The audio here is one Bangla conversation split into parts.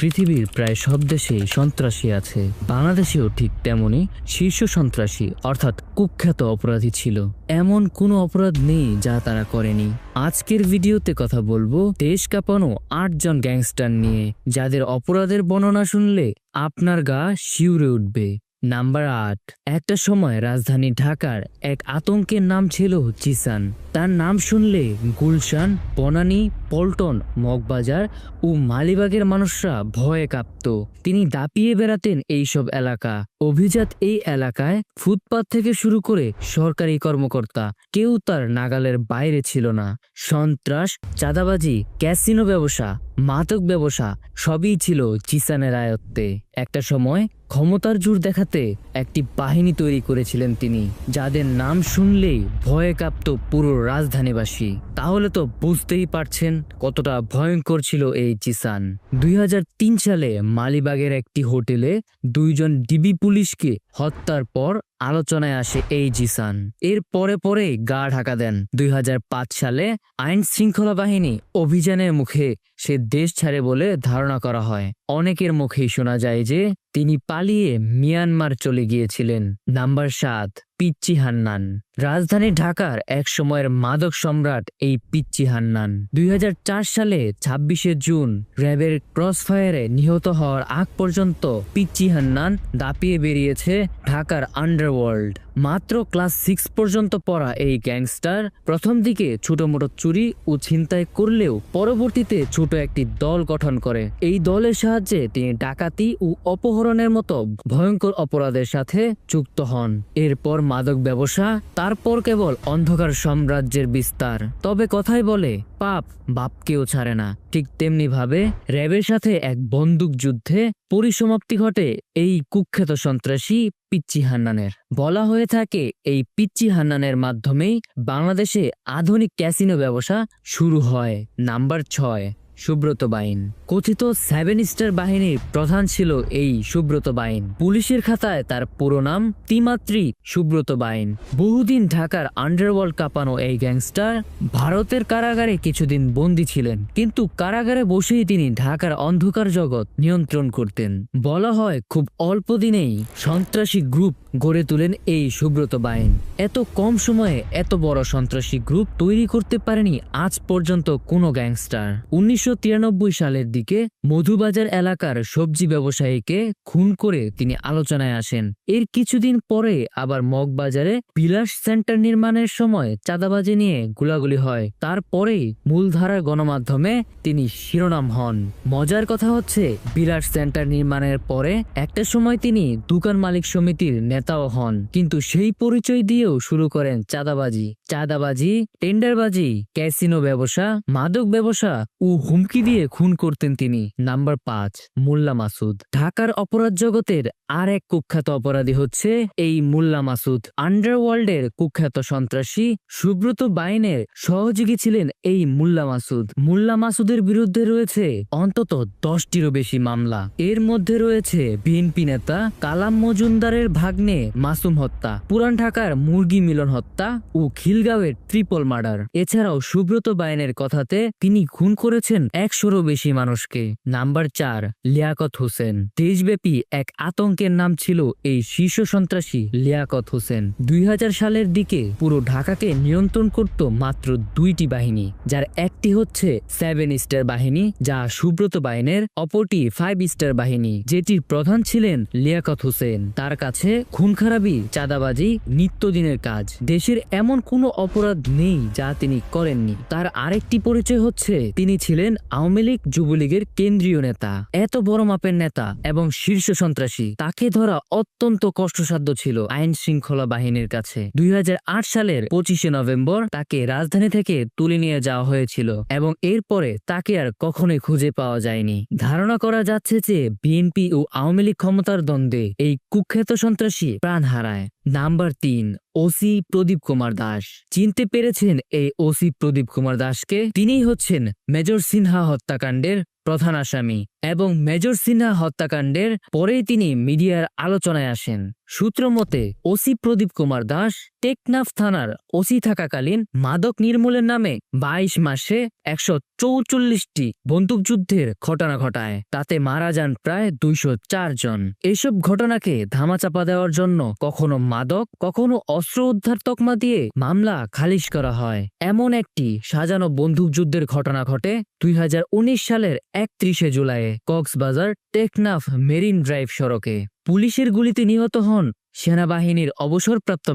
পৃথিবীর প্রায় সব দেশেই সন্ত্রাসী আছে, বাংলাদেশেও ঠিক তেমনি শীর্ষ সন্ত্রাসী অর্থাৎ কুখ্যাত অপরাধী ছিল। এমন কোনো অপরাধ নেই যা তারা করেনি। আজকের ভিডিওতে কথা বলবো দেশ কাঁপানো 8 জন গ্যাংস্টার নিয়ে, যাদের অপরাধের বর্ণনা শুনলে আপনার গা শিউরে উঠবে। নাম্বার 8। একটা সময় রাজধানী ঢাকার এক আতঙ্কের নাম ছিল জিসান। তার নাম শুনলে গুলশান, বনানী, পল্টন, মগবাজার ও মালিবাগের মানুষরা ভয়ে কাঁপত। তিনি দাপিয়ে বেড়াতেন এইসব এলাকা। অভিজাত এই এলাকায় ফুটপাত থেকে শুরু করে সরকারি কর্মকর্তা কেউ তার নাগালের বাইরে ছিল না। সন্ত্রাস, চাঁদাবাজি, ক্যাসিনো ব্যবসা, মাদক ব্যবসা সবই ছিল জিসানের আয়ত্তে। একটা সময় ক্ষমতার জোর দেখাতে একটি বাহিনী তৈরি করেছিলেন তিনি, যাদের নাম শুনলেই ভয়ে কাঁপত পুরো রাজধানীবাসী। তাহলে তো বুঝতেই পারছেন কতটা ভয়ঙ্কর ছিল এই জিসান। 2003 সালে মালিবাগের একটি হোটেলে 2 জন ডিবি পুলিশকে হত্যার পর আলোচনায় আসে এই জিসান। এর পরে গা ঢাকা দেন। 2005 সালে আইন শৃঙ্খলা বাহিনী অভিযানের মুখে সে দেশ ছাড়ে বলে ধারণা করা হয়। অনেকের মুখেই শোনা যায় যে তিনি পালিয়ে মিয়ানমার চলে গিয়েছিলেন। নাম্বার 7। পিচ্চি হান্নান। রাজধানী ঢাকার এক সময়ের মাদক সম্রাট এই পিচ্চি হান্নান 2004 সালে 26শে জুন র্যাবের ক্রসফায়ারে নিহত হওয়ার আগ পর্যন্ত পিচ্চি হান্নান দাপিয়ে বেরিয়েছে ঢাকার আন্ডারওয়ার্ল্ড। মাত্র ক্লাস 6 পর্যন্ত পড়া এই গ্যাংস্টার প্রথম দিকে ছোট মোটো চুরি ও ছিনতাই করলেও পরবর্তীতে ছোট একটি দল গঠন করে। এই দলের সাহায্যে তিনি ডাকাতি ও অপহরণের মতো ভয়ঙ্কর অপরাধের সাথে যুক্ত হন। এরপর মাদক ব্যবসা, তারপর কেবল অন্ধকার সাম্রাজ্যের বিস্তার। তবে কথাই বলে পাপ বাপকেও ছাড়ে না, ঠিক তেমনি ভাবে র্যাবের সাথে এক বন্দুক যুদ্ধে পরিসমাপ্তি ঘটে এই কুখ্যাত সন্ত্রাসী পিচ্চি হান্নানের। বলা হয়ে থাকে এই পিচ্চি হান্নানের মাধ্যমেই বাংলাদেশে আধুনিক ক্যাসিনো ব্যবসা শুরু হয়। নাম্বার 6। সুব্রত বাইন। কথিত 7 স্টার বাহিনীর প্রধান ছিল এই সুব্রত বাইন। পুলিশের খাতায় তার পুরো নাম তিমাত্রি সুব্রত বাইন। বহুদিন ঢাকার আন্ডারওয়ার্ল্ড কাঁপানো এই গ্যাংস্টার ভারতের কারাগারে কিছুদিন বন্দী ছিলেন, কিন্তু কারাগারে বসেই তিনি ঢাকার অন্ধকার জগৎ নিয়ন্ত্রণ করতেন। বলা হয় খুব অল্প দিনেই সন্ত্রাসী গ্রুপ গড়ে তোলেন এই সুব্রত বাইন। এত কম সময়ে এত বড় সন্ত্রাসী গ্রুপ তৈরি করতে পারেনি আজ পর্যন্ত কোনো গ্যাংস্টার। 1993 সালের দিকে মধুবাজার এলাকার সবজি ব্যবসায়ীকে খুন করে তিনি আলোচনায় আসেন। এর কিছুদিন পরে আবার মগবাজারে বিলাস সেন্টার নির্মাণের সময় চাঁদাবাজি নিয়ে গোলাগুলি হয়। তারপরেই মূলধারার গণমাধ্যমে তিনি শিরোনাম হন। মজার কথা হচ্ছে বিলাস সেন্টার নির্মাণের পরে একটা সময় তিনি দোকান মালিক সমিতির নেতাও হন, কিন্তু সেই পরিচয় দিয়েও শুরু করেন চাঁদাবাজি, টেন্ডারবাজি, ক্যাসিনো ব্যবসা, মাদক ব্যবসা ও হুমকি দিয়ে খুন করতেন তিনি। নাম্বার 5। মোল্লা মাসুদ। ঢাকার অপরাধ জগতের আর এক কুখ্যাত অপরাধী হচ্ছে এই মোল্লা মাসুদ। আন্ডারওয়ার্ল্ডের কুখ্যাত সন্ত্রাসী সুব্রত বাইনের সহযোগী ছিলেন এই মোল্লা মাসুদ। মোল্লা মাসুদের বিরুদ্ধে রয়েছে অন্তত 10টিরও বেশি মামলা। এর মধ্যে রয়েছে বিএনপি নেতা কালাম মজুমদারের ভাগ্নে মাসুম হত্যা, পুরান ঢাকার মুরগি মিলন হত্যা ও খিলগাঁওয়ের ট্রিপল মার্ডার। এছাড়াও সুব্রত বাইনের কথাতে তিনি খুন করেছেন 100রও বেশি মানুষকে। নাম্বার 4। লিয়াকত হোসেন। দেশব্যাপী এক আতঙ্কের নাম ছিল এই শীর্ষ সন্ত্রাসী লিয়াকত হোসেন। 2000 সালের দিকে পুরো ঢাকাকে নিয়ন্ত্রণ করত মাত্র 2টি বাহিনী, যার একটি হচ্ছে 7 স্টার বাহিনী যা সুব্রত বাইনের, অপরটি 5 স্টার বাহিনী যেটির প্রধান ছিলেন লিয়াকত হোসেন। তার কাছে খুন খারাপি, চাঁদাবাজি নিত্যদিনের কাজ। দেশের এমন কোনো অপরাধ নেই যা তিনি করেননি। তার আরেকটি পরিচয় হচ্ছে তিনি ছিলেন আওয়ামী লীগ যুবলীগের কেন্দ্রীয় নেতা। এত বড় মাপের নেতা এবং শীর্ষ সন্ত্রাসী, তাকে ধরা অত্যন্ত কষ্টসাধ্য ছিল আইন শৃঙ্খলা বাহিনীর কাছে। 2008 সালের 25শে নভেম্বর তাকে রাজধানী থেকে তুলে নিয়ে যাওয়া হয়েছিল এবং এরপরে তাকে আর কখনোই খুঁজে পাওয়া যায়নি। ধারণা করা যাচ্ছে যে বিএনপি ও আওয়ামী লীগ ক্ষমতার দ্বন্দ্বে এই কুখ্যাত সন্ত্রাসী প্রাণ হারায়। নাম্বার 3। ওসি প্রদীপ কুমার দাস। চিনতে পেরেছেন এই ওসি প্রদীপ কুমার দাসকে? তিনিই হচ্ছেন মেজর সিনহা হত্যাকাণ্ডের প্রধান আসামি এবং মেজর সিনহা হত্যাকাণ্ডের পরেই তিনি মিডিয়ার আলোচনায় আসেন। সূত্র মতে ওসি প্রদীপ কুমার দাস টেকনাফ থানার ওসি থাকাকালীন মাদক নির্মূলের নামে 22 মাসে 144টি বন্দুকযুদ্ধের ঘটনা ঘটায়। তাতে মারা যান প্রায় 204 জন। এসব ঘটনাকে ধামাচাপা দেওয়ার জন্য কখনো মাদক, কখনো অস্ত্র উদ্ধার তকমা দিয়ে মামলা খারিজ করা হয়। এমন একটি সাজানো বন্দুকযুদ্ধের ঘটনা ঘটে 2019 সালের 31 জুলাইয়ে কক্সবাজার টেকনাফ মেরিন ড্রাইভ সড়কে। পুলিশের গুলিতে নিহত হন সেনাবাহিনীর অবসরপ্রাপ্ত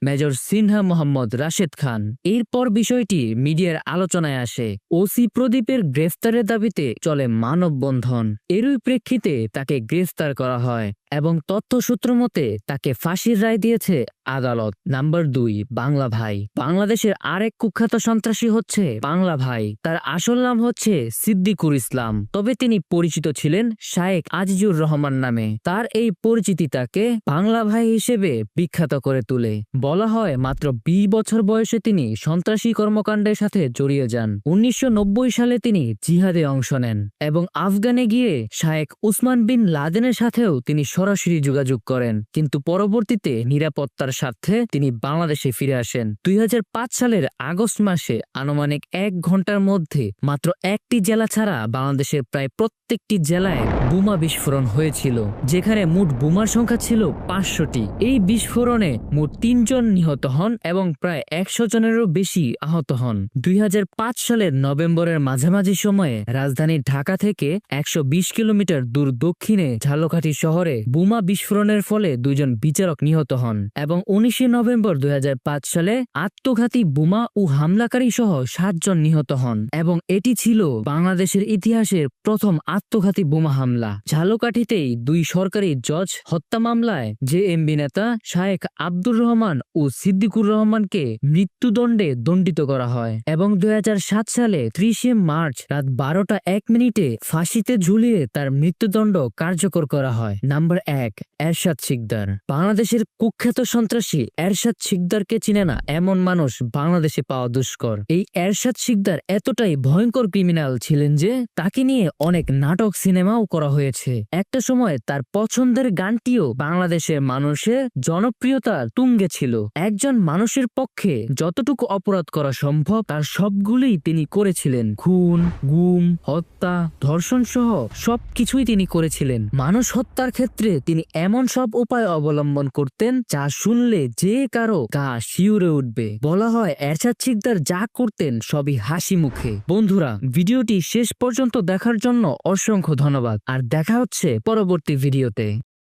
মেজর সিনহা মোহাম্মদ রাশেদ খান। এরপর বিষয়টি মিডিয়ার আলোচনায় আসে। ওসি প্রদীপের গ্রেফতারের দাবিতে চলে মানববন্ধন। এরই প্রেক্ষিতে তাকে গ্রেফতার করা হয় এবং তথ্যসূত্র মতে তাকে ফাঁসির রায় দিয়েছে আদালত। নাম্বার 2, বাংলা ভাই। বাংলাদেশের আরেক কুখ্যাত সন্ত্রাসী হচ্ছে বাংলা ভাই। তার আসল নাম হচ্ছে সিদ্দিকুর ইসলাম, তবে তিনি পরিচিত ছিলেন শায়েক আজিজুর রহমান নামে। তার এই পরিচিতি তাকে বাংলা ভাই হিসেবে বিখ্যাত করে তোলে। বলা হয় মাত্র 20 বছর বয়সে তিনি সন্ত্রাসী কর্মকাণ্ডের সাথে জড়িয়ে যান। 1990 সালে তিনি জিহাদে অংশ নেন এবং আফগানে গিয়ে শায়েক উসমান বিন লাদেনের সাথেও তিনি সরাসরি যোগাযোগ করেন, কিন্তু পরবর্তীতে নিরাপত্তার স্বার্থে তিনি বাংলাদেশে ফিরে আসেন। 2005 সালের আগস্ট মাসে আনুমানিক 1 ঘন্টার মধ্যে মাত্র একটি জেলা ছাড়া বাংলাদেশের প্রায় প্রত্যেকটি জেলায় বোমা বিস্ফোরণ হয়েছিল, যেখানে মোট বোমার সংখ্যা ছিল 500টি। এই বিস্ফোরণে মোট 3 জন নিহত হন এবং প্রায় 100 জনেরও বেশি আহত হন। 2005 সালের নভেম্বরের মাঝামাঝি সময়ে রাজধানী ঢাকা থেকে 120 কিলোমিটার দূর দক্ষিণে ঝালকাঠি শহরে বোমা বিস্ফোরণের ফলে 2 জন বিচারক নিহত হন এবং 19 নভেম্বর 2005 সালে আত্মঘাতী বোমা ও হামলাকারী সহ 7 জন নিহত হন এবং এটি ছিল বাংলাদেশের ইতিহাসের প্রথম আত্মঘাতী বোমা হামলা। ঝালকাঠিতেই 2 সরকারি জজ হত্যা মামলায় জেএমবি নেতা শায়েক আব্দুর রহমান ও সিদ্দিকুর রহমানকে মৃত্যুদণ্ডে দণ্ডিত করা হয় এবং 2007 সালে 30 মার্চ রাত 12:01 ফাঁসিতে ঝুলিয়ে তার মৃত্যুদণ্ড কার্যকর করা হয়। নাম্বার 1, এরশাদ শিকদার। বাংলাদেশের কুখ্যাত সন্ত্রাসী এরশাদ শিকদারকে চিনে না এমন মানুষ বাংলাদেশে পাওয়া দুষ্কর। এই এরশাদ শিকদার এতটাই ভয়ঙ্কর ক্রিমিনাল ছিলেন যে তাকে নিয়ে অনেক নাটক সিনেমাও করা হয়েছে। একটা সময় তার পছন্দের গানটিও বাংলাদেশের মানুষের জনপ্রিয়তার তুঙ্গে ছিল। একজন মানুষের পক্ষে যতটুকু অপরাধ করা সম্ভব তার সবগুলোই তিনি করেছিলেন। খুন, গুম, হত্যা, ধর্ষণ সহ সবকিছুই তিনি করেছিলেন। মানুষ হত্যার ক্ষেত্রে তিনি এমন সব উপায় অবলম্বন করতেন যা শুনলে যে কারো গা শিউরে উঠবে। বলা হয় এরশাদ শিকদার যা করতেন সবই হাসি মুখে। বন্ধুরা, ভিডিওটি শেষ পর্যন্ত দেখার জন্য অসংখ্য ধন্যবাদ, আর দেখা হচ্ছে পরবর্তী ভিডিওতে।